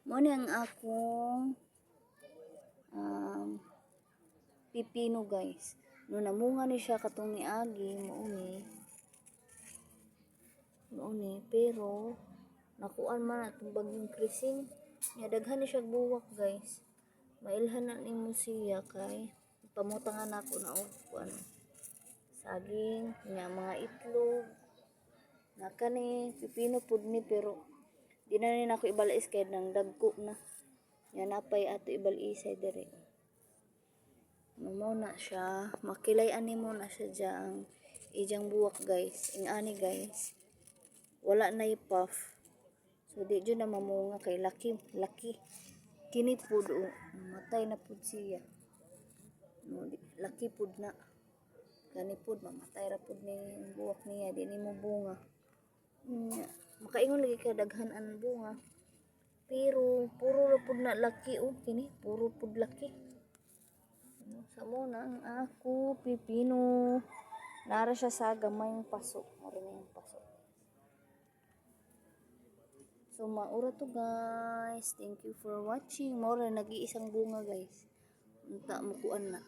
Mo ni ang akong pipino guys. No namunga ni siya katong niagi mo ni pero nakuan man atong bagyong krising. Nya daghan ni siya buwak guys. Mailhan na nimo siya kay pamutangan ako na og ano saging, nya mga itlog. Naka ni pipino pud ni pero di na rin ako ibalais kay nang dagko na. Nya napay ato ibalisay dire. Mo na siya, makilayan nimo na siya diyang ijang buwak guys. Ingani guys. Wala na puff. So di jud na mamunga kay laki. Kini pud matay na pud siya. No, laki pud na. Kani pud mamatay ra pud ni buwak niya di nimo bunga. Makaingon lagi ka daghan ang bunga. Pero puro ra pud na laki kini puro pud laki. Sa mo na ang ako pipino. Nara siya sa gamayng paso. Mara na yung paso. So maura to guys. Thank you for watching. Mora nag-iisang bunga guys. Unta mo kuan na.